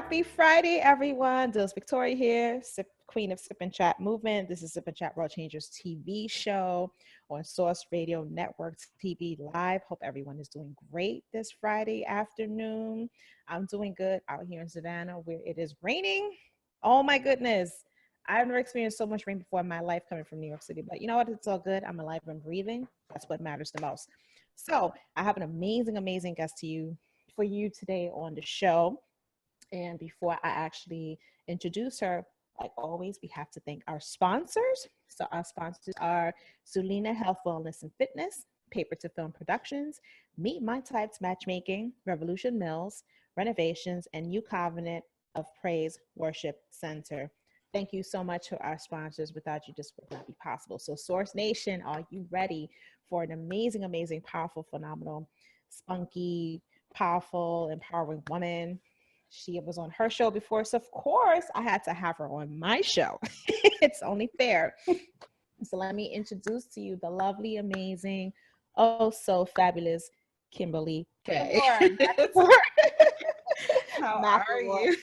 Happy Friday, everyone. Dhylles Victoria here, Queen of Sip and Chat Movement. This is Sip and Chat World Changers TV show on Source Radio Network TV Live. Hope everyone is doing great this Friday afternoon. I'm doing good out here in Savannah where it is raining. Oh my goodness. I've never experienced so much rain before in my life coming from New York City, but you know what? It's all good. I'm alive and breathing. That's what matters the most. So I have an amazing guest for you today on the show. And before I actually introduce her, like always, we have to thank our sponsors. So our sponsors are Zulina Health, Wellness, and Fitness, Paper to Film Productions, Meet My Types Matchmaking, Revolution Mills, Renovations, and New Covenant of Praise Worship Center. Thank you so much to our sponsors. Without you, this would not be possible. So Source Nation, are you ready for an amazing, powerful, phenomenal, spunky, powerful, empowering woman? She was on her show before, so of course I had to have her on my show. It's only fair. So let me introduce to you the lovely, amazing, oh so fabulous Kimberly McLemore. How are you?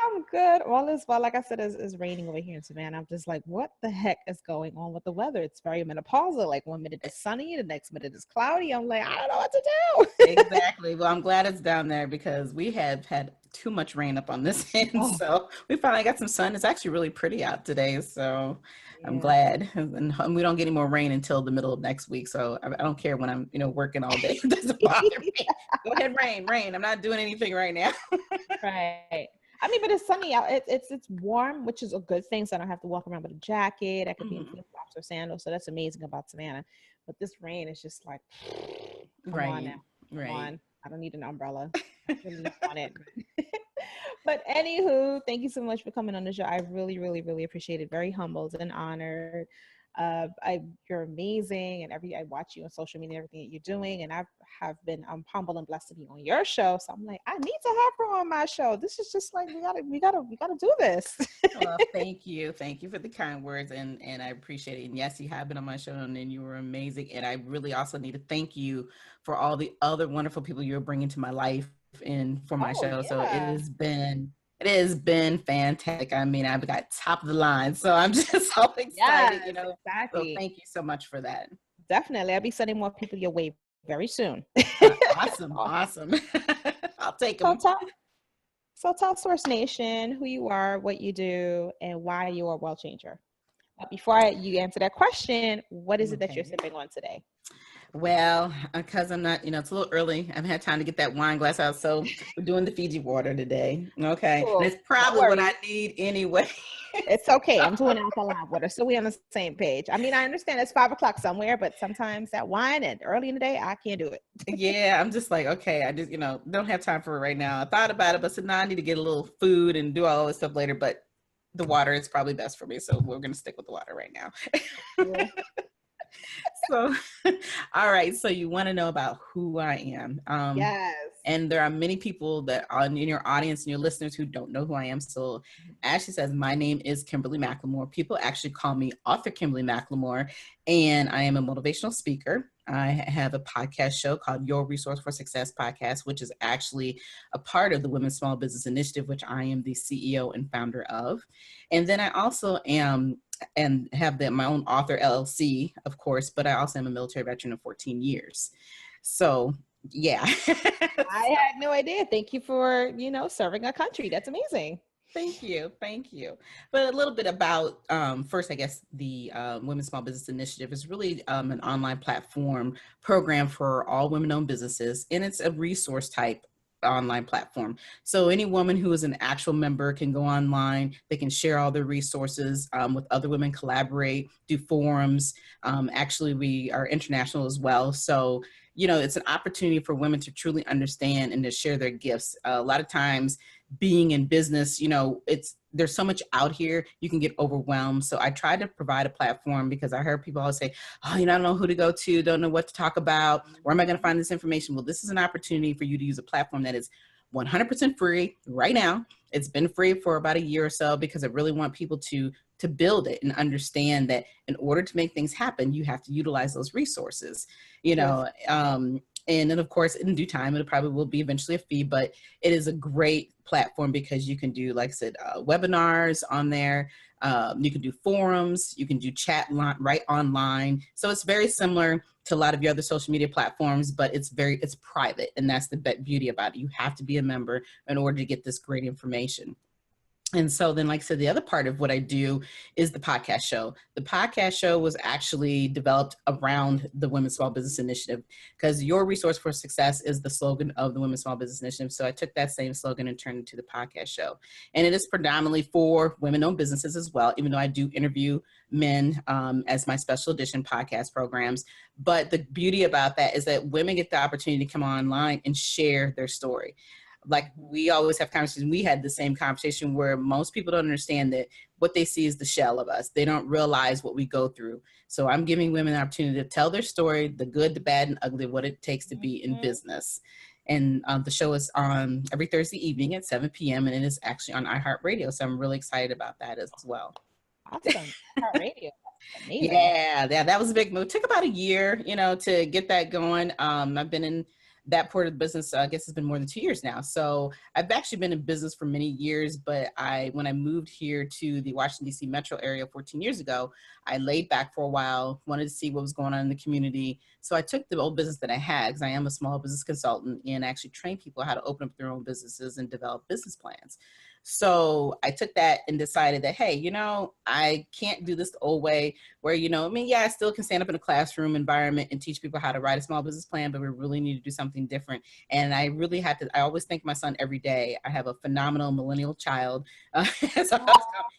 I'm good. All is well. Like I said, it's raining over here in Savannah. I'm just like, what the heck is going on with the weather? It's very menopausal. Like 1 minute it's sunny, the next minute it's cloudy. I'm like, I don't know what to do. Exactly. Well, I'm glad it's down there because we have had too much rain up on this end. Oh. So we finally got some sun. It's actually really pretty out today. So yeah. I'm glad. And we don't get any more rain until the middle of next week. So I don't care when I'm, working all day. It doesn't bother me. Go ahead, rain. I'm not doing anything right now. Right. I mean, but it's sunny out. It's warm, which is a good thing. So I don't have to walk around with a jacket. I could be in flip-flops or sandals. So that's amazing about Savannah. But this rain is just like, come on now. Come on. I don't need an umbrella. I really want it. But anywho, thank you so much for coming on the show. I really appreciate it. Very humbled and honored. You're amazing, and I watch you on social media, everything that you're doing, and I have been humbled and blessed to be on your show. So I'm like, I need to have her on my show. This is just like we gotta do this. Well, thank you for the kind words, and I appreciate it. And yes, you have been on my show, and you were amazing. And I really also need to thank you for all the other wonderful people you're bringing to my life and for my show. Yeah. So it has been fantastic. I mean, I've got top of the line, so I'm just so excited, Yes, So exactly. thank you so much for that. Definitely. I'll be sending more people your way very soon. Awesome. I'll take them. So tell Source Nation who you are, what you do, and why you are a world changer. But before you answer that question, what is it that you're sipping on today? Well, because I'm not, it's a little early. I haven't had time to get that wine glass out. So we're doing the Fiji water today. Okay. Cool. And it's probably what I need anyway. It's okay. I'm doing alkaline water. So we're on the same page. I mean, I understand it's 5 o'clock somewhere, but sometimes that wine and early in the day, I can't do it. Yeah. I'm just like, okay, I just, don't have time for it right now. I thought about it, but said, no, I need to get a little food and do all this stuff later. But the water is probably best for me. So we're going to stick with the water right now. Yeah. So, all right. So you want to know about who I am. Yes. And there are many people that are in your audience and your listeners who don't know who I am. So Ashley says, my name is Kimberly McLemore. People actually call me author Kimberly McLemore, and I am a motivational speaker. I have a podcast show called Your Resource for Success Podcast, which is actually a part of the Women's Small Business Initiative, which I am the CEO and founder of. And then I also am and have my own author LLC, of course, but I also am a military veteran of 14 years. So, yeah. I had no idea. Thank you for, serving our country. That's amazing. Thank you. But a little bit about, first, I guess, the Women's Small Business Initiative is really an online platform program for all women-owned businesses, and it's a resource type online platform. So any woman who is an actual member can go online. They can share all their resources with other women, collaborate, do forums. Actually, we are international as well. So, it's an opportunity for women to truly understand and to share their gifts. A lot of times being in business, there's so much out here, you can get overwhelmed. So I try to provide a platform because I heard people always say, oh, I don't know who to go to, don't know what to talk about. Where am I going to find this information? Well, this is an opportunity for you to use a platform that is 100% free right now. It's been free for about a year or so because I really want people to build it and understand that in order to make things happen, you have to utilize those resources, And then, of course, in due time, it probably will be eventually a fee, but it is a great platform because you can do, like I said, webinars on there. You can do forums, you can do chat right online. So it's very similar to a lot of your other social media platforms, but it's private. And that's the beauty about it. You have to be a member in order to get this great information. And so then, like I said, the other part of what I do is the podcast show. The podcast show was actually developed around the Women's Small Business Initiative, because your resource for success is the slogan of the Women's Small Business Initiative. So I took that same slogan and turned it into the podcast show. And it is predominantly for women-owned businesses as well, even though I do interview men as my special edition podcast programs. But the beauty about that is that women get the opportunity to come online and share their story. Like we always have conversations. We had the same conversation where most people don't understand that what they see is the shell of us. They don't realize what we go through. So I'm giving women an opportunity to tell their story, the good, the bad, and ugly, what it takes to be in business. And the show is on every Thursday evening at 7 p.m. and it is actually on iHeartRadio. So I'm really excited about that as well. Awesome. iHeartRadio. Amazing. Yeah, that was a big move. It took about a year, to get that going. I've been in that part of the business, I guess it's been more than 2 years now. So I've actually been in business for many years, but when I moved here to the Washington, D.C. metro area 14 years ago, I laid back for a while, wanted to see what was going on in the community. So I took the old business that I had, because I am a small business consultant, and actually train people how to open up their own businesses and develop business plans. So I took that and decided that, hey, I can't do this the old way where, I still can stand up in a classroom environment and teach people how to write a small business plan, but we really need to do something different. And I always thank my son every day. I have a phenomenal millennial child.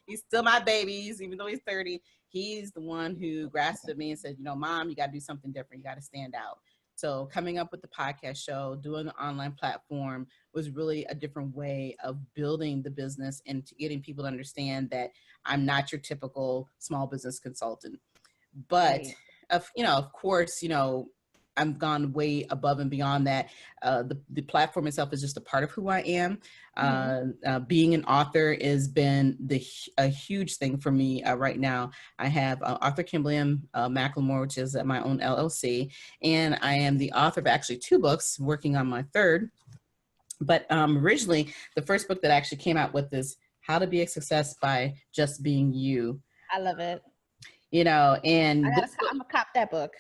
He's still my baby, even though he's 30. He's the one who grasped at me and said, Mom, you got to do something different. You got to stand out. So coming up with the podcast show, doing the online platform was really a different way of building the business and getting people to understand that I'm not your typical small business consultant. But, of course, I've gone way above and beyond that. The platform itself is just a part of who I am. Being an author has been a huge thing for me right now. I have author Kimberly McLemore, which is my own LLC, and I am the author of actually 2 books, working on my 3rd. But originally, the first book that I actually came out with is How to Be a Success by Just Being You. I love it. And I'm gonna cop that book.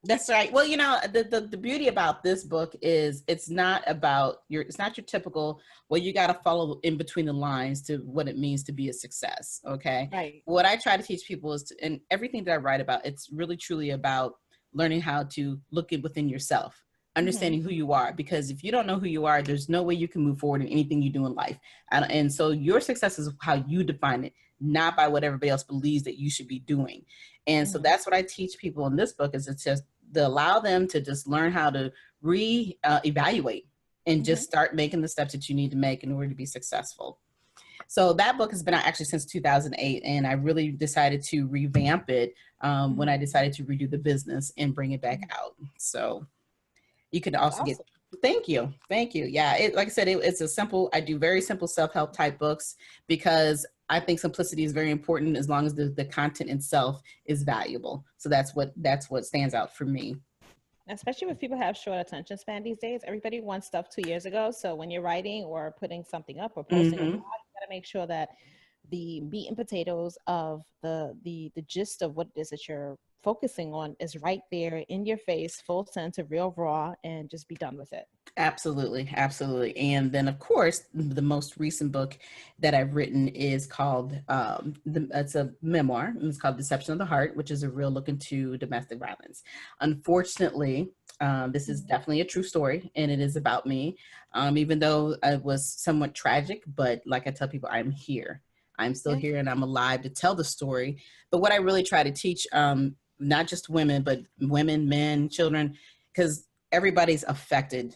That's right. Well, the beauty about this book is it's not your typical, well, you got to follow in between the lines to what it means to be a success. Okay. Right. What I try to teach people is, and everything that I write about, it's really truly about learning how to look within yourself, understanding who you are, because if you don't know who you are, there's no way you can move forward in anything you do in life. And so your success is how you define it, not by what everybody else believes that you should be doing. And so that's what I teach people in this book, is it's just to allow them to just learn how to evaluate and just start making the steps that you need to make in order to be successful. So that book has been out actually since 2008, and I really decided to revamp it when I decided to redo the business and bring it back out. So you can also get, thank you. Yeah, like I said, I do very simple self-help type books, because I think simplicity is very important as long as the content itself is valuable. So that's what stands out for me. Especially if people have short attention span these days. Everybody wants stuff 2 years ago. So when you're writing or putting something up or posting, you gotta make sure that the meat and potatoes of the gist of what it is that you're focusing on is right there in your face, full sense of real raw, and just be done with it. Absolutely. And then, of course, the most recent book that I've written is called, it's a memoir, and it's called Deception of the Heart, which is a real look into domestic violence. Unfortunately, this is definitely a true story, and it is about me, even though it was somewhat tragic. But like I tell people, I'm here. I'm still here, and I'm alive to tell the story. But what I really try to teach, not just women, but women, men, children, because everybody's affected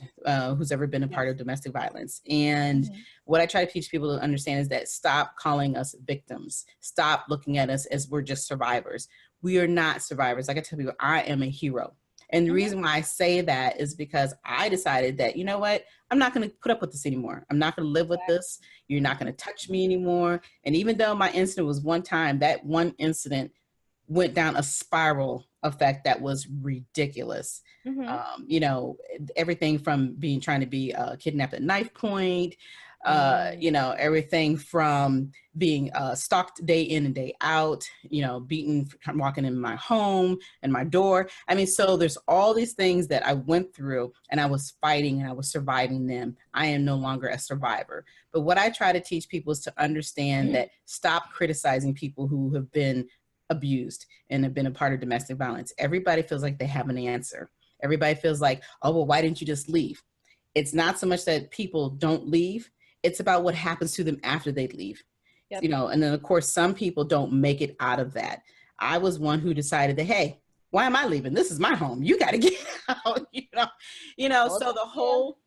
who's ever been a part of domestic violence. And what I try to teach people to understand is that stop calling us victims. Stop looking at us as we're just survivors. We are not survivors. Like I tell people, I am a hero. And the reason why I say that is because I decided that, you know what, I'm not going to put up with this anymore. I'm not going to live with this. You're not going to touch me anymore. And even though my incident was one time, that one incident went down a spiral effect that was ridiculous. Mm-hmm. You know, everything from trying to be kidnapped at knife point, you know, everything from being stalked day in and day out, you know, beaten, walking in my home and my door. I mean, so there's all these things that I went through, and I was fighting and I was surviving them. I am no longer a survivor. But what I try to teach people is to understand that stop criticizing people who have been abused and have been a part of domestic violence. Everybody feels like they have an answer. Everybody feels like, oh, well, why didn't you just leave? It's not so much that people don't leave. It's about what happens to them after they leave. Yep. You know, and then of course, some people don't make it out of that. I was one who decided that, hey, why am I leaving? This is my home. You got to get out, you know, well, so the whole,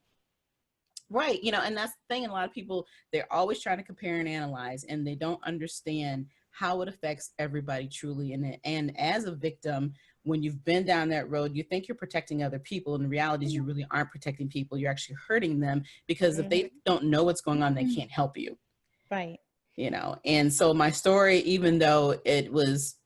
right. You know, and that's the thing. And a lot of people, they're always trying to compare and analyze, and they don't understand how it affects everybody truly. And as a victim, when you've been down that road, you think you're protecting other people. And the reality is you really aren't protecting people. You're actually hurting them, because if they don't know what's going on, they can't help you. Right. You know, and so my story, even though it was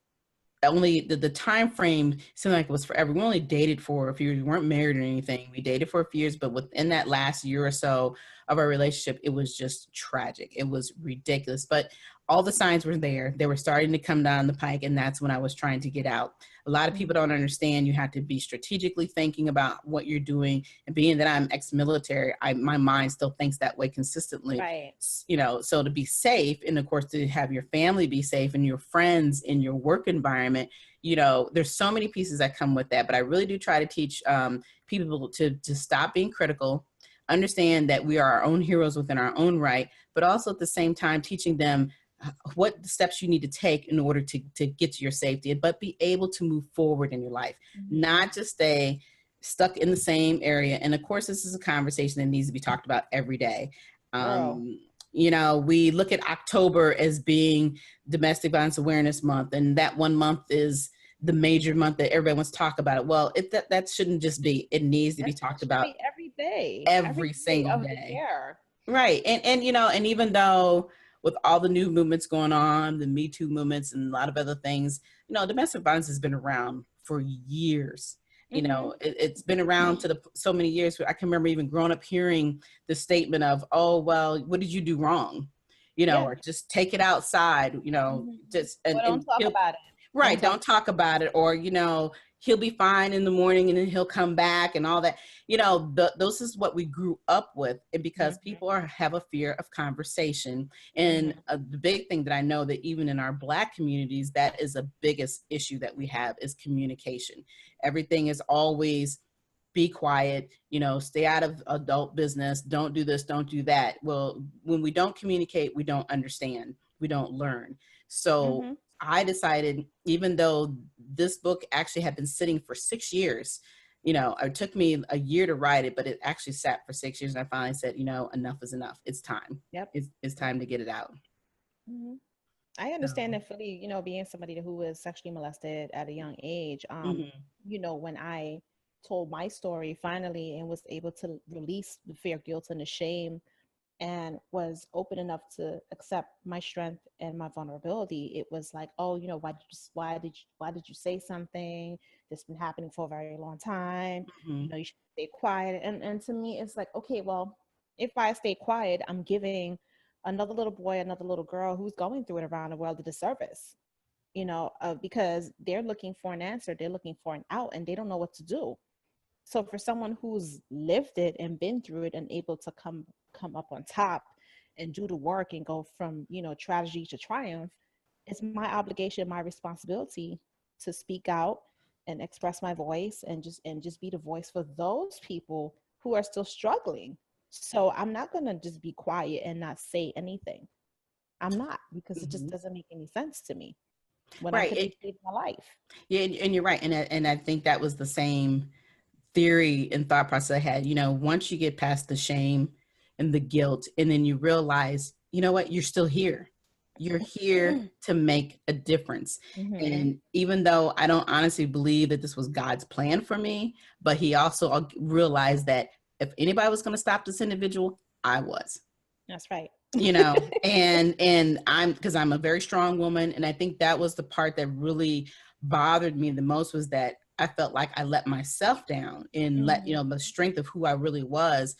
only the time frame seemed like it was forever. We only dated for a few years. We weren't married or anything. We dated for a few years, but within that last year or so of our relationship, it was just tragic. It was ridiculous. But all the signs were there. They were starting to come down the pike, and that's when I was trying to get out. A lot of people don't understand you have to be strategically thinking about what you're doing. And being that I'm ex-military, my mind still thinks that way consistently. Right. You know, so to be safe, and of course to have your family be safe and your friends in your work environment, you know, there's so many pieces that come with that. But I really do try to teach people to stop being critical, understand that we are our own heroes within our own right, but also at the same time teaching them what steps you need to take in order to get to your safety, but be able to move forward in your life, not just stay stuck in the same area. And of course, this is a conversation that needs to be talked about every day. You know, we look at October as being Domestic Violence Awareness Month, and that one month is the major month that everybody wants to talk about it. Well, that shouldn't just be, it needs to be talked about every day, every single day. Right. And you know, and even though with all the new movements going on, the Me Too movements and a lot of other things, you know, domestic violence has been around for years. You know, it's been around to so many years. I can remember even growing up hearing the statement of, oh, well, what did you do wrong? You know, or just take it outside, you know, just, and don't talk about it. Right. Don't talk about it. Or, you know, he'll be fine in the morning and then he'll come back and all that. You know, those is what we grew up with, and because people have a fear of conversation. And the big thing that I know that even in our Black communities, that is the biggest issue that we have is communication. Everything is always be quiet, you know, stay out of adult business. Don't do this, don't do that. Well, when we don't communicate, we don't understand, we don't learn. So I decided, even though this book actually had been sitting for 6 years, you know, it took me a year to write it, but it actually sat for 6 years. And I finally said, you know, enough is enough. It's time. It's time to get it out. I understand that fully, you know, being somebody who was sexually molested at a young age, you know, when I told my story finally and was able to release the fear, guilt, and the shame, and was open enough to accept my strength and my vulnerability, it was like, oh, you know, why did you say something that's been happening for a very long time? You know, you should stay quiet. And to me, it's like, okay, well, if I stay quiet, I'm giving another little boy, another little girl who's going through it around the world a disservice, you know, because they're looking for an answer, they're looking for an out, and they don't know what to do. So for someone who's lived it and been through it and able to come up on top and do the work and go from, you know, tragedy to triumph, it's my obligation, my responsibility to speak out and express my voice and just be the voice for those people who are still struggling. So I'm not going to just be quiet and not say anything. I'm not, because it just doesn't make any sense to me when I could be saving my life. Yeah, and you're right. And I think that was the same theory and thought process I had. You know, once you get past the shame and the guilt, and then you realize, you know what, you're still here. You're here to make a difference. And even though I don't honestly believe that this was God's plan for me, but he also realized that if anybody was going to stop this individual, I was. That's right. You know, and because I'm a very strong woman. And I think that was the part that really bothered me the most was that I felt like I let myself down and let, the strength of who I really was,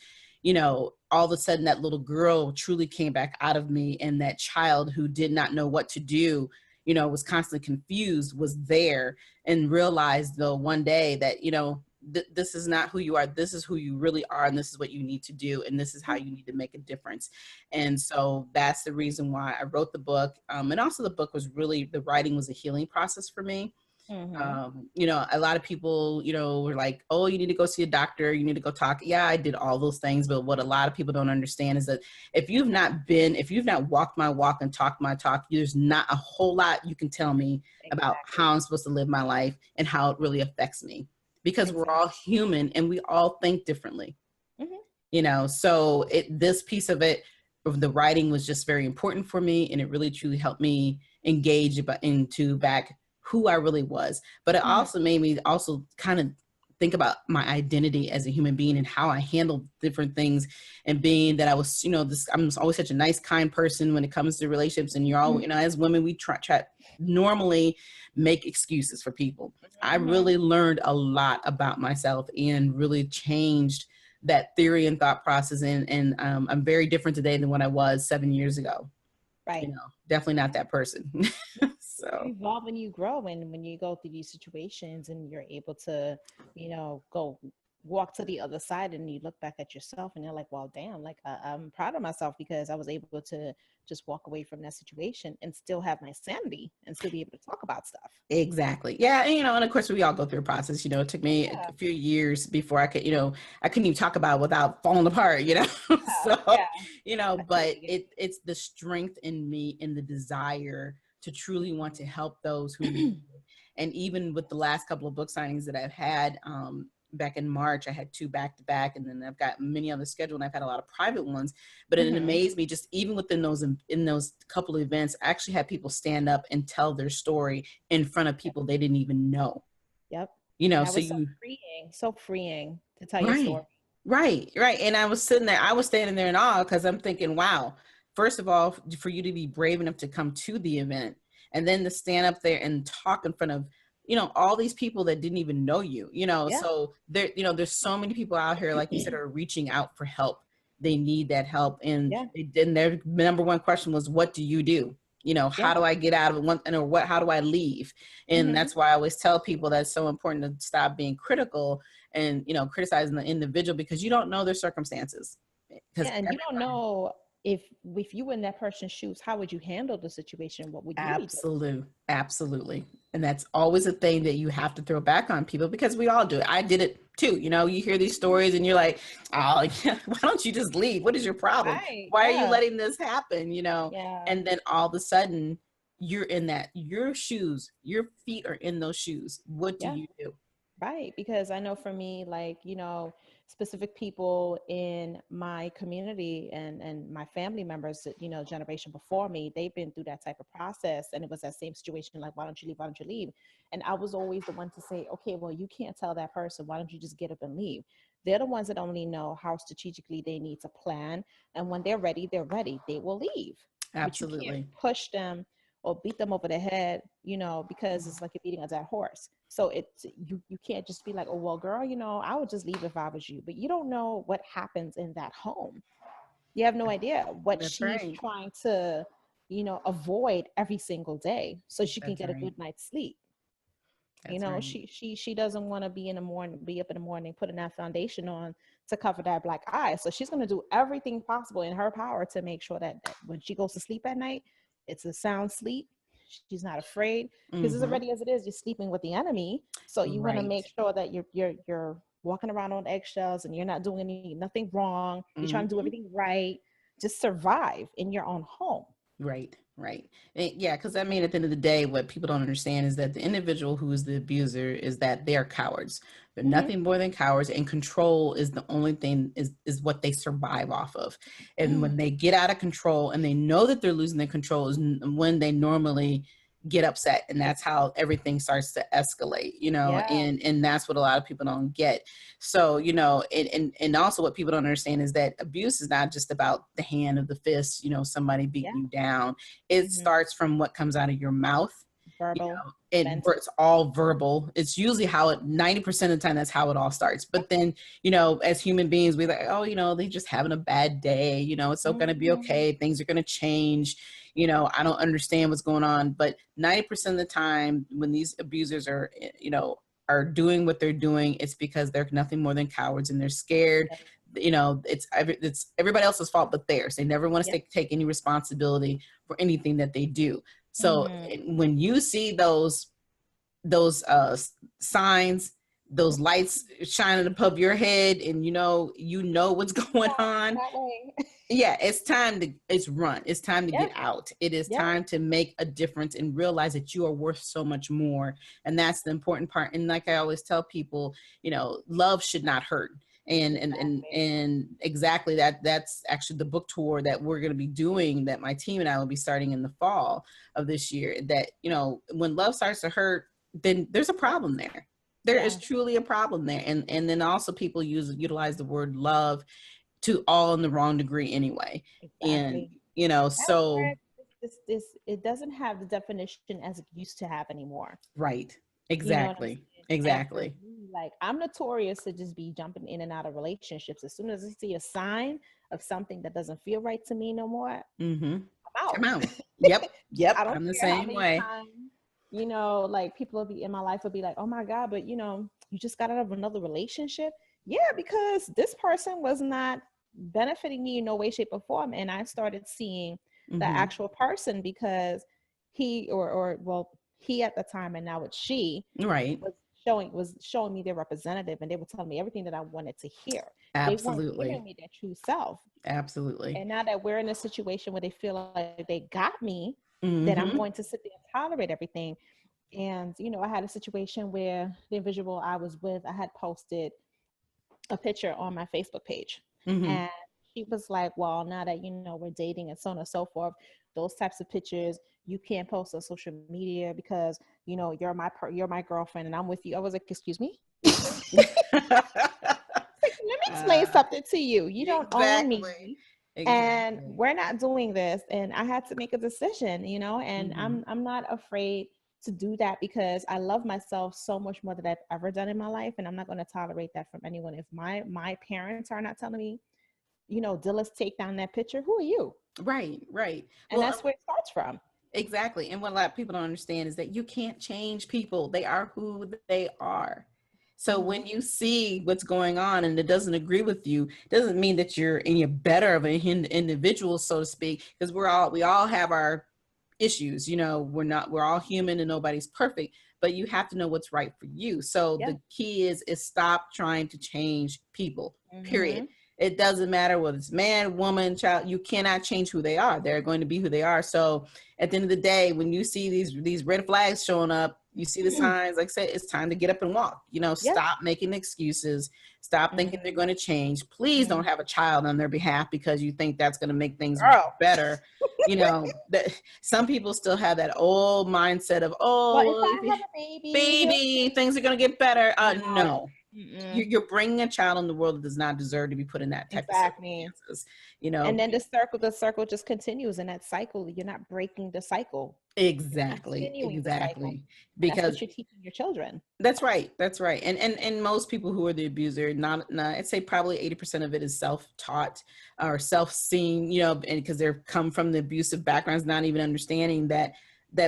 all of a sudden that little girl truly came back out of me, and that child who did not know what to do, was constantly confused, was there, and realized though one day that, this is not who you are. This is who you really are. And this is what you need to do. And this is how you need to make a difference. And so that's the reason why I wrote the book. And also the book was really, the writing was a healing process for me. A lot of people, were like, oh, you need to go see a doctor. You need to go talk. Yeah, I did all those things. But what a lot of people don't understand is that if you've not walked my walk and talked my talk, there's not a whole lot you can tell me about how I'm supposed to live my life and how it really affects me. Because we're all human and we all think differently, so this piece of the writing was just very important for me. And it really truly helped me engage into back who I really was. But it also made me also kind of think about my identity as a human being and how I handled different things, and being that I was, I'm always such a nice, kind person when it comes to relationships. And you're all, as women, we try normally make excuses for people. I really learned a lot about myself and really changed that theory and thought process. And I'm very different today than what I was 7 years ago. Right. Definitely not that person. So you evolve when you grow, and when you go through these situations and you're able to, go walk to the other side, and you look back at yourself and you're like, well, damn, like I'm proud of myself because I was able to just walk away from that situation and still have my sanity and still be able to talk about stuff. Exactly. Yeah. And, and of course we all go through a process, it took me a few years before I could, I couldn't even talk about it without falling apart, so, but it's the strength in me and the desire to truly want to help those who need it. And even with the last couple of book signings that I've had, back in March, I had 2 back-to-back, and then I've got many on the schedule, and I've had a lot of private ones. But it amazed me, just even within in those couple of events, I actually had people stand up and tell their story in front of people they didn't even know. Yep. So so freeing to tell your story. Right. And I was standing there in awe, because I'm thinking, wow, first of all, for you to be brave enough to come to the event, and then to stand up there and talk in front of all these people that didn't even know you, so there, there's so many people out here, like you said, are reaching out for help. They need that help. And their number one question was, what do you do? How do I get out of it? How do I leave? And that's why I always tell people that it's so important to stop being critical and, criticizing the individual, because you don't know their circumstances. And you don't know if you were in that person's shoes, how would you handle the situation? What would you do? Absolutely. And that's always a thing that you have to throw back on people, because we all do it. I did it too. You hear these stories and you're like, oh, why don't you just leave? What is your problem? Right. Why are you letting this happen? And then all of a sudden you're in your shoes, your feet are in those shoes. What do you do? Right. Because I know for me, like, specific people in my community and my family members, generation before me, they've been through that type of process. And it was that same situation, like, why don't you leave? Why don't you leave? And I was always the one to say, okay, well, you can't tell that person, why don't you just get up and leave? They're the ones that only know how strategically they need to plan. And when they're ready, they will leave. Absolutely. But you can't push them or beat them over the head, because it's like you're beating a dead horse. So you can't just be like, oh, well, girl, I would just leave if I was you. But you don't know what happens in that home. You have no idea what she's trying to, avoid every single day so she can get a good night's sleep. She doesn't want to be up in the morning, putting that foundation on to cover that black eye. So she's going to do everything possible in her power to make sure that when she goes to sleep at night, it's a sound sleep. She's not afraid, because as already as it is, you're sleeping with the enemy. So you want to make sure that you're walking around on eggshells and you're not doing nothing wrong. You're trying to do everything right. Just survive in your own home. Right. Yeah, because at the end of the day, what people don't understand is that the individual who is the abuser is that they are cowards. They're nothing more than cowards, and control is the only thing is what they survive off of. And when they get out of control and they know that they're losing their control is when they normally get upset, and that's how everything starts to escalate, and that's what a lot of people don't get. So, and also what people don't understand is that abuse is not just about the hand of the fist, somebody beating you down. It starts from what comes out of your mouth. Verbal. It's all verbal. It's usually how 90% of the time, that's how it all starts. But then, as human beings, we're like, oh, they just having a bad day. It's going to be okay. Things are going to change. I don't understand what's going on. But 90% of the time when these abusers are doing what they're doing, it's because they're nothing more than cowards and they're scared. It's everybody else's fault but theirs. They never want to take any responsibility for anything that they do. So when you see those signs, those lights shining above your head, and you know what's going on, it's time to run. It's time to get out. It is time to make a difference and realize that you are worth so much more. And that's the important part. And like I always tell people, love should not hurt. And exactly that's actually the book tour that we're going to be doing, that my team and I will be starting in the fall of this year. That, when love starts to hurt, then there's a problem there. There is truly a problem there. And then also people utilize the word love to all in the wrong degree anyway. And, so it doesn't have the definition as it used to have anymore. Right. Exactly. Exactly. Like, I'm notorious to just be jumping in and out of relationships. As soon as I see a sign of something that doesn't feel right to me no more, I'm out. Yep. I'm the same way. Like, people will be in my life will be like, oh my God, but you just got out of another relationship. Yeah, because this person was not benefiting me in no way, shape, or form. And I started seeing the actual person, because he he at the time, and now it's she, was showing me their representative, and they were telling me everything that I wanted to hear. Absolutely. They weren't giving me their true self. Absolutely. And now that we're in a situation where they feel like they got me, then I'm going to sit there and tolerate everything. And, I had a situation where the individual I was with, I had posted a picture on my Facebook page. And she was like, well, now that, we're dating and so on and so forth, those types of pictures you can't post on social media because, you're my girlfriend and I'm with you. I was like, excuse me? Let me explain something to you. You don't own me. And we're not doing this. And I had to make a decision, and I'm not afraid to do that, because I love myself so much more than I've ever done in my life. And I'm not going to tolerate that from anyone. If my parents are not telling me, Dhylles, take down that picture, who are you? Right. And that's where it starts from. Exactly. And what a lot of people don't understand is that you can't change people. They are who they are. So when you see what's going on and it doesn't agree with you, doesn't mean that you're any better of an individual, so to speak, because we all have our issues. We're all human and nobody's perfect, but you have to know what's right for you. So the key is stop trying to change people, period. It doesn't matter whether it's man, woman, child. You cannot change who they are. They're going to be who they are. So at the end of the day, when you see these red flags showing up, you see the signs, like I said, it's time to get up and walk. Stop making excuses. Stop thinking they're going to change. Please don't have a child on their behalf because you think that's going to make things better. Some people still have that old mindset of, if I have a baby, things are going to get better. No. You're bringing a child in the world that does not deserve to be put in that type of circumstances, And then the circle just continues in that cycle. You're not breaking the cycle. Exactly. Because that's what you're teaching your children. That's right. And most people who are the abuser, not I'd say probably 80% of it is self-taught or self-seen, and because they're come from the abusive backgrounds, not even understanding that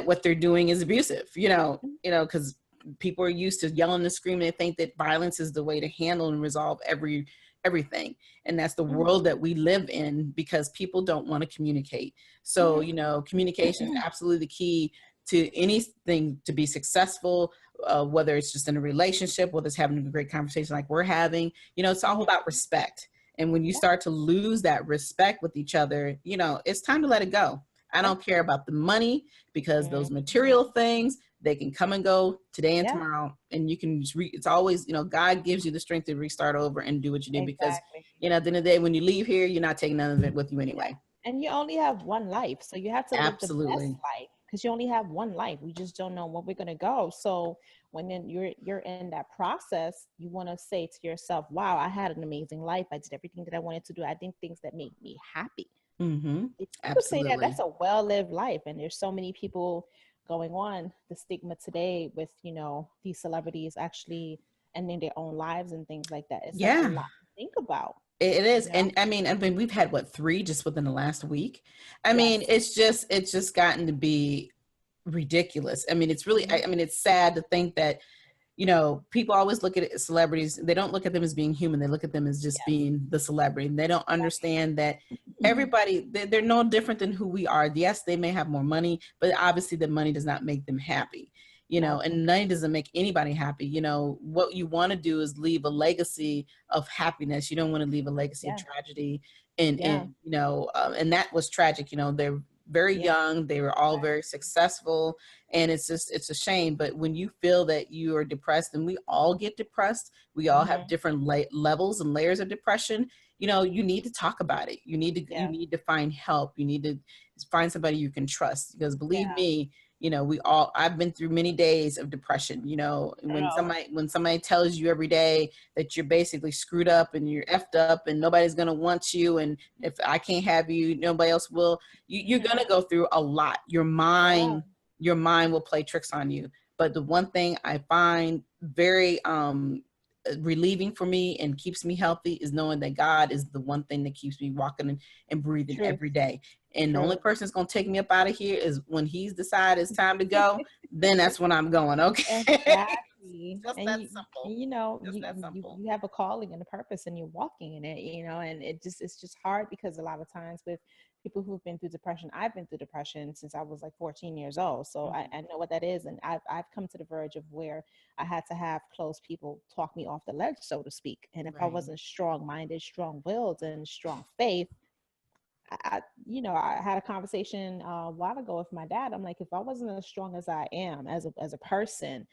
what they're doing is abusive, because people are used to yelling and screaming. They think that violence is the way to handle and resolve everything. And that's the world that we live in, because people don't want to communicate. So, communication is absolutely the key to anything to be successful, whether it's just in a relationship, whether it's having a great conversation like we're having, it's all about respect. And when you start to lose that respect with each other, it's time to let it go. I don't care about the money, because those material things, they can come and go today and tomorrow, and you can it's always, God gives you the strength to restart over and do what you do, because, at the end of the day, when you leave here, you're not taking none of it with you anyway. And you only have one life. So you have to live the best life, because you only have one life. We just don't know where we're going to go. So when you're in that process, you want to say to yourself, wow, I had an amazing life. I did everything that I wanted to do. I did things that made me happy. If you say that, that's a well-lived life. And there's so many people going on, the stigma today with, you know, these celebrities actually ending their own lives and things like that. It's like a Yeah, lot to think about, it you is. know? And I mean, we've had what, three just within the last week. I mean, Yes. it's just gotten to be ridiculous. I mean, it's really, Mhm. I mean, it's sad to think that, you know, people always look at celebrities. They don't look at them as being human. They look at them as just Yes. being the celebrity. And they don't understand that Exactly. everybody, they're no different than who we are. Yes, they may have more money, but obviously the money does not make them happy, you know, No. and money doesn't make anybody happy. You know, what you want to do is leave a legacy of happiness. You don't want to leave a legacy of Yeah. tragedy. Yeah. You know, and that was tragic. You know, they're very Yeah. young. They were all very successful, and it's a shame. But when you feel that you are depressed, and we all get depressed, we all have Hmm. different levels and layers of depression. You know, you need to talk about it. You Yeah. need to find help. You need to find somebody you can trust, because believe Yeah. me, you know, I've been through many days of depression. You know, and Oh, when somebody tells you every day that you're basically screwed up and you're effed up and nobody's going to want you, and if I can't have you, nobody else will, you're mhm. going to go through a lot. Yeah. Your mind will play tricks on you. But the one thing I find very relieving for me and keeps me healthy is knowing that God is the one thing that keeps me walking and breathing Truth. every day. And the only Truth. person that's going to take me up out of here is when he's decided it's time to go. Then that's when I'm going. Okay. Exactly. Just And that you, simple. and you know, Just that simple. you have a calling and a purpose and you're walking in it, you know, and it's just hard because a lot of times with people who've been through depression, I've been through depression since I was like 14 years old. So I know what that is. And I've come to the verge of where I had to have close people talk me off the ledge, so to speak. And if I Right. wasn't strong minded, strong willed, and strong faith, you know, I had a conversation a while ago with my dad. I'm like, if I wasn't as strong as I am as a person,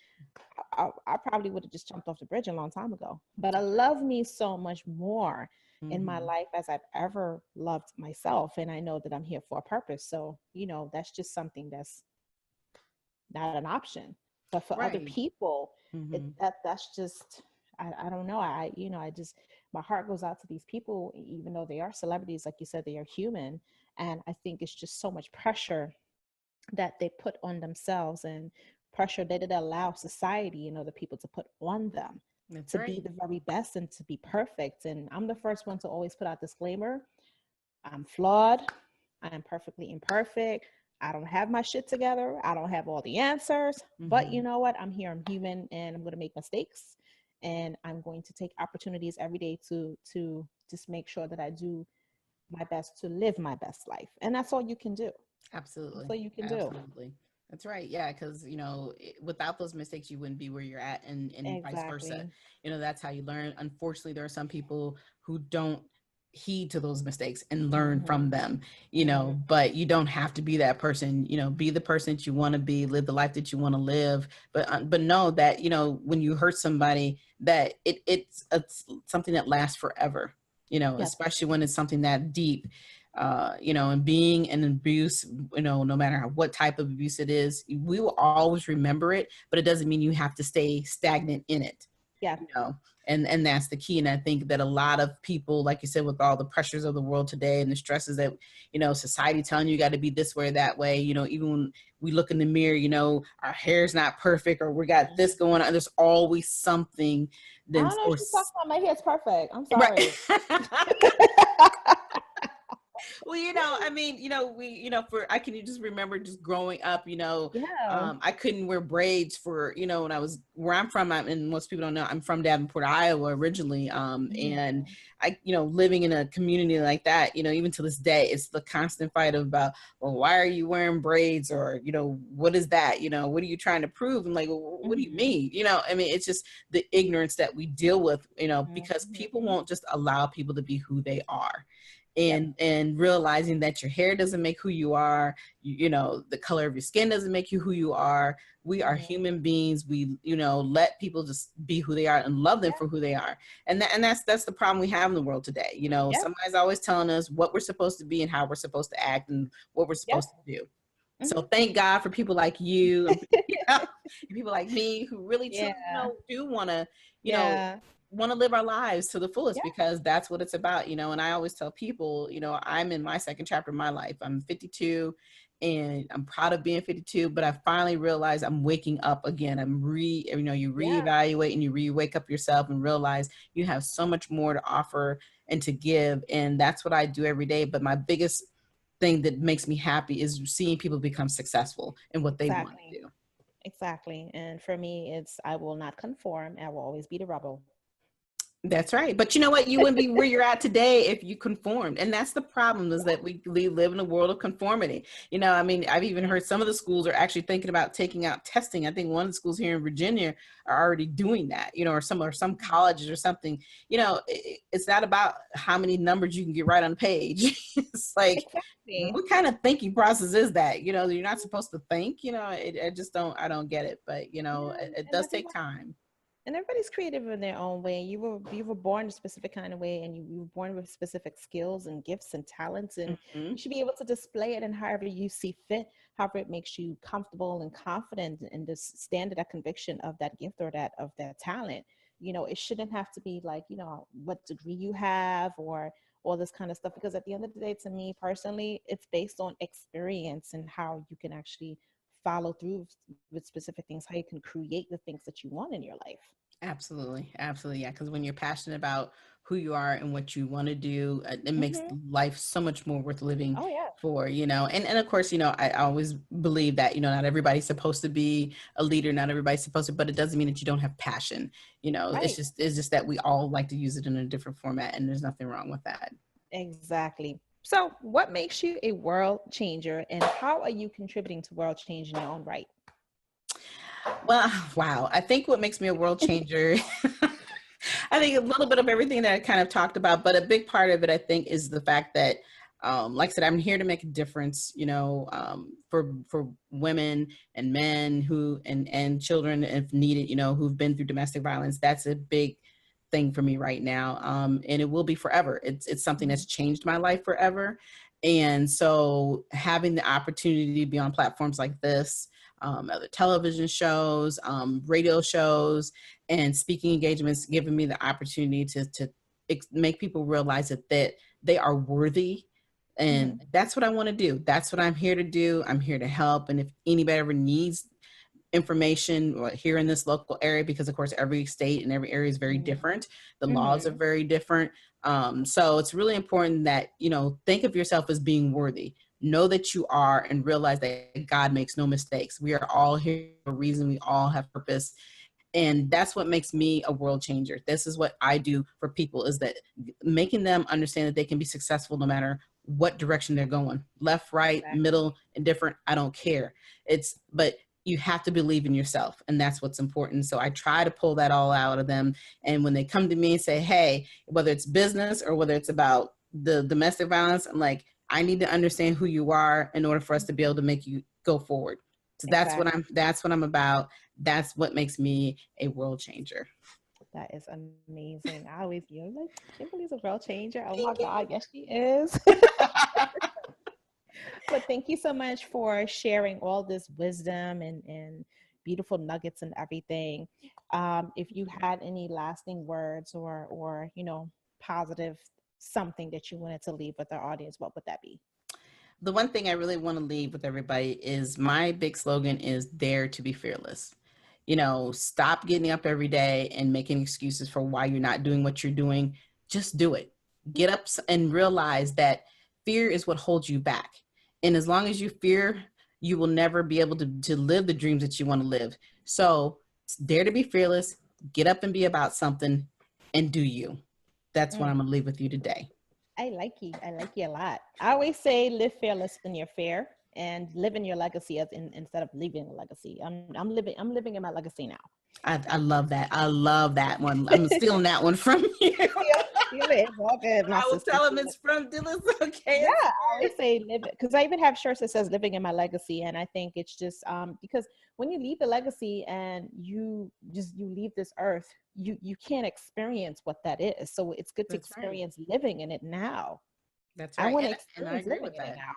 I probably would have just jumped off the bridge a long time ago. But I love me so much more in my Mm-hmm. life as I've ever loved myself, and I know that I'm here for a purpose. So, you know, that's just something that's not an option. But for other Right. people, Mm-hmm. that's just I don't know. You know, I just my heart goes out to these people, even though they are celebrities, like you said, they are human. And I think it's just so much pressure that they put on themselves, and pressure that it allows society and other people to put on them That's to be right. the very best and to be perfect. And I'm the first one to always put out disclaimer: I'm flawed. I am perfectly imperfect. I don't have my shit together. I don't have all the answers. But Mm-hmm. you know what? I'm here. I'm human, and I'm going to make mistakes. And I'm going to take opportunities every day to just make sure that I do my best to live my best life. And that's all you can do. That's Absolutely. all you can do. Absolutely. That's right. Yeah. Because, you know, without those mistakes, you wouldn't be where you're at, and vice versa. Exactly. You know, that's how you learn. Unfortunately, there are some people who don't heed to those mistakes and learn from Hmm. them, you Hmm. know, but you don't have to be that person. You know, be the person that you want to be, live the life that you want to live. But know that, you know, when you hurt somebody, that it's something that lasts forever, you know, Yes. especially when it's something that deep. You know, and being an abuse, you know, no matter what type of abuse it is, we will always remember it, but it doesn't mean you have to stay stagnant in it, Yeah. you know, and that's the key. And I think that a lot of people, like you said, with all the pressures of the world today and the stresses that, you know, society telling you got to be this way or that way, you know, even when we look in the mirror, you know, our hair's not perfect or we got this Mhm. going on, there's always something I then don't know if or she's talking about my hair's perfect. I'm right. sorry. Well, you know, I mean, you know, you know, I can just remember just growing up, you know, Yeah. I couldn't wear braids for, you know, when I was where I'm from, and most people don't know, I'm from Davenport, Iowa originally. And Mhm. you know, living in a community like that, you know, even to this day, it's the constant fight about, well, why are you wearing braids? Or, you know, what is that? You know, what are you trying to prove? I'm like, well, what do you Mhm. mean? You know, I mean, it's just the ignorance that we deal with, you know, because people Mhm. won't just allow people to be who they are, Yep. and realizing that your hair doesn't make who you are, you know, the color of your skin doesn't make you who you are. We are Mhm. human beings. We, you know, let people just be who they are and love them Yeah. for who they are. And that's the problem we have in the world today. You know, Yeah. somebody's always telling us what we're supposed to be and how we're supposed to act and what we're Yeah. supposed to do. So Mhm. thank God for people like you and, you know, people like me who really Yeah. truly, you know, do want to, you know, Yeah. want to live our lives to the fullest, Yeah. because that's what it's about, you know. And I always tell people, you know, I'm in my second chapter of my life. I'm 52, and I'm proud of being 52, but I finally realized I'm waking up again. You Yeah, reevaluate and you wake up yourself and realize you have so much more to offer and to give. And that's what I do every day. But my biggest thing that makes me happy is seeing people become successful in what they want exactly. to do. Exactly. And for me, it's I will not conform. I will always be the rebel. That's right. But you know what? You wouldn't be where you're at today if you conformed. And that's the problem, is that we live in a world of conformity. I mean, I've even heard some of the schools are actually thinking about taking out testing. I think one of the schools here in Virginia are already doing that, or some colleges or something. It's not about how many numbers you can get right on the page. It's like, Exactly. what kind of thinking process is that? You're not supposed to think, I don't get it. But, Yeah, it and does take everyone time. and everybody's creative in their own way. You were born a specific kind of way, and you were born with specific skills and gifts and talents, and you Mhm. should be able to display it in however you see fit, however it makes you comfortable and confident in the standard of conviction of that gift or that talent. It shouldn't have to be like what degree you have or all this kind of stuff, because at the end of the day, to me personally, it's based on experience and how you can actually follow through with specific things, how you can create the things that you want in your life. Absolutely. Absolutely. Yeah. Because when you're passionate about who you are and what you want to do, it makes Hmm. life so much more worth living Oh yeah, for, and of course, I always believe that, not everybody's supposed to be a leader, not everybody's supposed to, but it doesn't mean that you don't have passion. right. It's just that we all like to use it in a different format, and there's nothing wrong with that. Exactly. So, what makes you a world changer, and how are you contributing to world change in your own right? Well, wow. I think what makes me a world changer, I think a little bit of everything that I kind of talked about, but a big part of it, I think, is the fact that, like I said, I'm here to make a difference, for women and men and children, if needed, who've been through domestic violence. That's a big thing for me right now. And it will be forever. It's something Mhm. that's changed my life forever. And so having the opportunity to be on platforms like this, other television shows, radio shows, and speaking engagements, giving me the opportunity to make people realize that they are worthy. And Mhm. that's what I want to do. That's what I'm here to do. I'm here to help. And if anybody ever needs information here in this local area, because of course every state and every area is very Mhm. different, the laws are Mhm. very different. So it's really important that think of yourself as being worthy, know that you are, and realize that God makes no mistakes. We are all here for a reason. We all have purpose, and that's what makes me a world changer. This is what I do for people, is that making them understand that they can be successful no matter what direction they're going, left, right, Exactly. middle, indifferent, I don't care. But you have to believe in yourself, and that's what's important. So I try to pull that all out of them. And when they come to me and say, hey, whether it's business or whether it's about the domestic violence, I'm like, I need to understand who you are in order for us to be able to make you go forward. So Exactly. that's what I'm about. That's what makes me a world changer. That is amazing. I always feel like Kimberly's a world changer. Oh my Thank you. God, yes, she is. But thank you so much for sharing all this wisdom and beautiful nuggets and everything. If you had any lasting words or positive something that you wanted to leave with our audience, what would that be? The one thing I really want to leave with everybody is, my big slogan is dare to be fearless. Stop getting up every day and making excuses for why you're not doing what you're doing. Just do it. Get up and realize that fear is what holds you back. And as long as you fear, you will never be able to live the dreams that you want to live. So dare to be fearless, get up and be about something, and do you. That's what Mm, I'm going to leave with you today. I like you. I like you a lot. I always say live fearless in your fear and live in your legacy instead of leaving a legacy. I'm living in my legacy now. I love that. I love that one. I'm stealing that one from you. Steal it. It's all good, my I will sister. tell him Steal it's it. from Dhylles. Okay, Yeah, it's I always say live it because I even have shirts that says living in my legacy. And I think it's just because when you leave the legacy and you leave this earth, you can't experience what that is. So it's good to that's right. experience living in it now. That's I right. want to And I experience agree living with in it that. now.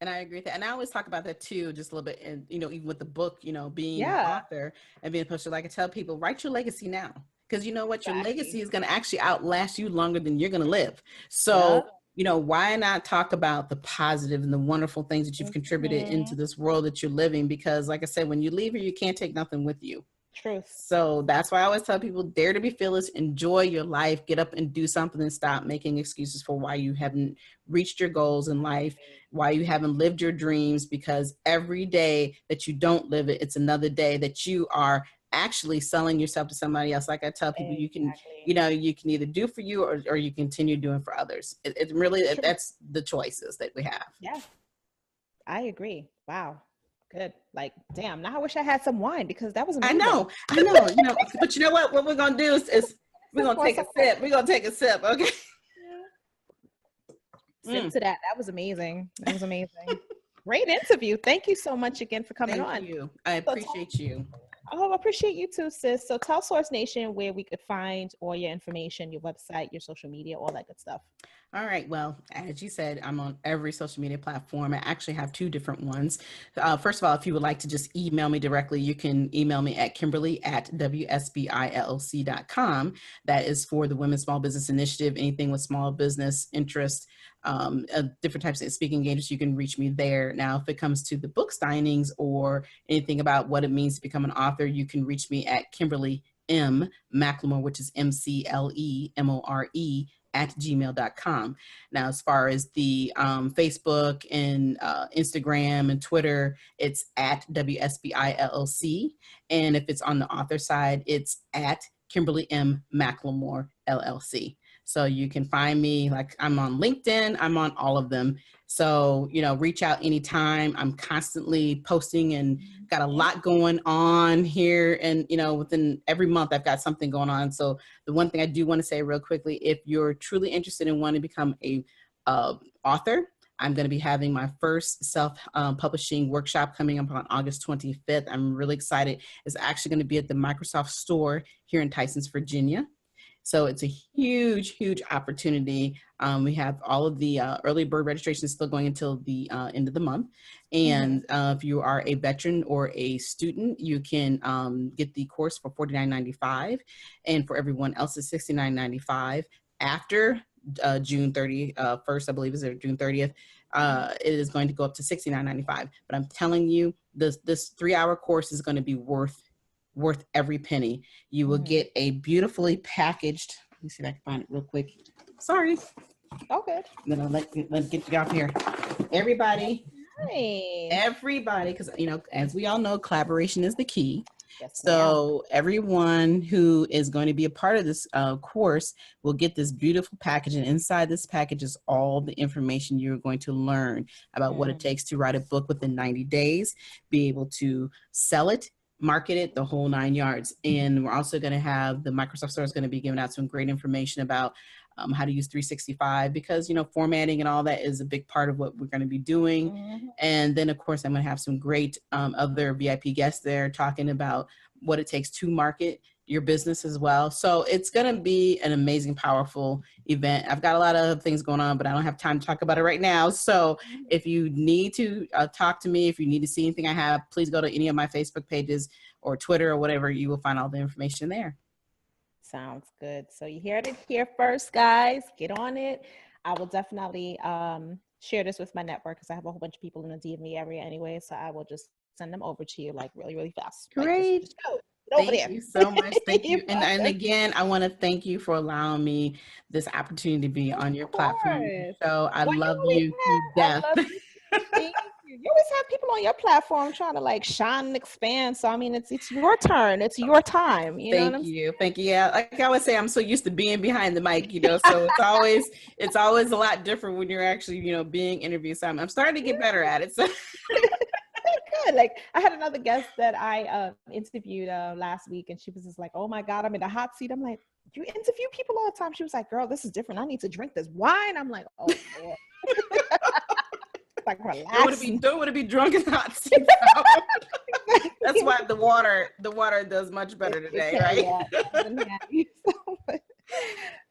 And I agree with that. And I always talk about that too, just a little bit. And even with the book, being an Yeah, author and being a publisher, like I tell people, write your legacy now. Because you know what? Your exactly. legacy is going to actually outlast you longer than you're going to live. Yeah. So why not talk about the positive and the wonderful things that you've contributed into this world that you're living? Because like I said, when you leave here, you can't take nothing with you. Truth. So that's why I always tell people, dare to be fearless, enjoy your life, get up and do something, and stop making excuses for why you haven't reached your goals in life, why you haven't lived your dreams, because every day that you don't live it, it's another day that you are actually selling yourself to somebody else. Like I tell people, you can either do for you or you continue doing for others. It really, that's the choices that we have. Yeah, I agree. Wow. Good. Like, damn, now I wish I had some wine because that was amazing. I know, but you know what we're going to do is we're going to take a sip. We're going to take a sip. Okay. Sip to that. That was amazing. That was amazing. Great interview. Thank you so much again for coming on. Thank you. I appreciate you. Oh, I appreciate you too, sis. So tell Source Nation where we could find all your information, your website, your social media, all that good stuff. All right. Well, as you said, I'm on every social media platform. I actually have 2 different ones. First of all, if you would like to just email me directly, you can email me at Kimberly@WSBILLC.com. That is for the Women's Small Business Initiative, anything with small business interest, different types of speaking engagements, you can reach me there. Now, if it comes to the book signings or anything about what it means to become an author, you can reach me at Kimberly M. McLemore, which is MCLEMORE @gmail.com. Now, as far as the Facebook and Instagram and Twitter, it's at WSBILLC. And if it's on the author side, it's at Kimberly M. McLemore, LLC. So you can find me, like I'm on LinkedIn, I'm on all of them. So, reach out anytime. I'm constantly posting and got a lot going on here. And, within every month I've got something going on. So the one thing I do want to say real quickly, if you're truly interested in wanting to become a author, I'm going to be having my first self-publishing workshop coming up on August 25th. I'm really excited. It's actually going to be at the Microsoft store here in Tysons, Virginia. So it's a huge, huge opportunity. We have all of the early bird registration still going until the end of the month. And if you are a veteran or a student, you can get the course for $49.95. And for everyone else, it's $69.95. After June 31st, I believe, is it June 30th, it is going to go up to $69.95. But I'm telling you, this 3-hour course is going to be worth every penny. You will get a beautifully packaged, let me see if I can find it real quick. Sorry. Okay. Then let's get you off here. Everybody, nice. Everybody, because, as we all know, collaboration is the key. Yes, so everyone who is going to be a part of this course will get this beautiful package. And inside this package is all the information you're going to learn about what it takes to write a book within 90 days, be able to sell it, market it, the whole 9 yards. And we're also going to have the Microsoft Store is going to be giving out some great information about how to use 365, because, formatting and all that is a big part of what we're going to be doing. And then, of course, I'm going to have some great other VIP guests there talking about what it takes to market your business as well. So it's going to be an amazing, powerful event. I've got a lot of things going on, but I don't have time to talk about it right now. So if you need to talk to me, if you need to see anything I have, please go to any of my Facebook pages or Twitter or whatever. You will find all the information there. Sounds good. So you heard it here first, guys. Get on it. I will definitely share this with my network because I have a whole bunch of people in the DMV area anyway. So I will just send them over to you like really, really fast. Great. Like, just go. Thank you so much. Thank you. And again, I want to thank you for allowing me this opportunity to be on your platform. So I love you to death. Thank you. You always have people on your platform trying to like shine and expand. So I mean, it's your turn. It's your time. Thank you. Yeah, like I always say, I'm so used to being behind the mic, so it's always a lot different when you're actually, being interviewed. So I'm starting to get better at it. So. Good. Like I had another guest that I interviewed last week, and she was just like, "Oh my God, I'm in the hot seat." I'm like, "You interview people all the time." She was like, "Girl, this is different. I need to drink this wine." I'm like, "Oh Lord." Like relax. Don't want to be drunk in the hot seat. That's why the water does much better today, right?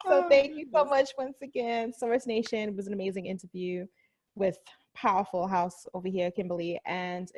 So thank you so much once again. Source Nation was an amazing interview with powerful house over here, Kimberly, and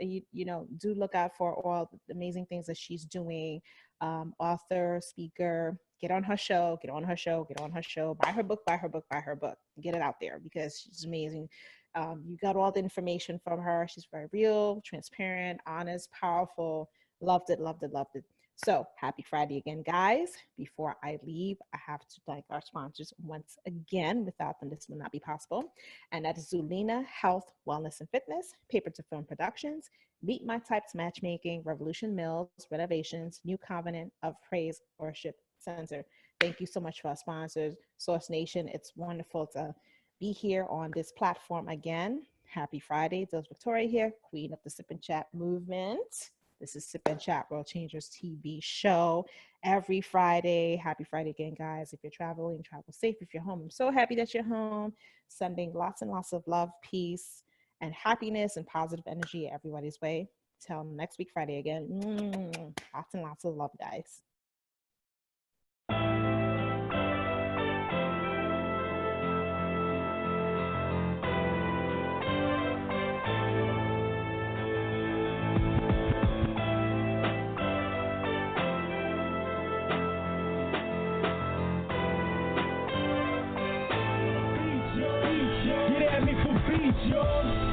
do look out for all the amazing things that she's doing. Author, speaker, get on her show, get on her show, get on her show, buy her book, buy her book, buy her book, get it out there because she's amazing. You got all the information from her. She's very real, transparent, honest, powerful. Loved it, loved it, loved it. So happy Friday again, guys. Before I leave, I have to thank our sponsors once again. Without them, this would not be possible. And that is Zulina Health, Wellness, and Fitness, Paper to Film Productions, Meet My Types Matchmaking, Revolution Mills, Renovations, New Covenant of Praise Worship Center. Thank you so much for our sponsors. Source Nation, it's wonderful to be here on this platform again. Happy Friday. Dhylles Victoria here, Queen of the Sip and Chat movement. This is Sip and Chat World Changers TV show every Friday. Happy Friday again, guys. If you're traveling, travel safe. If you're home, I'm so happy that you're home. Sending lots and lots of love, peace, and happiness and positive energy everybody's way. Till next week, Friday again. Lots and lots of love, guys. Get at me for feature.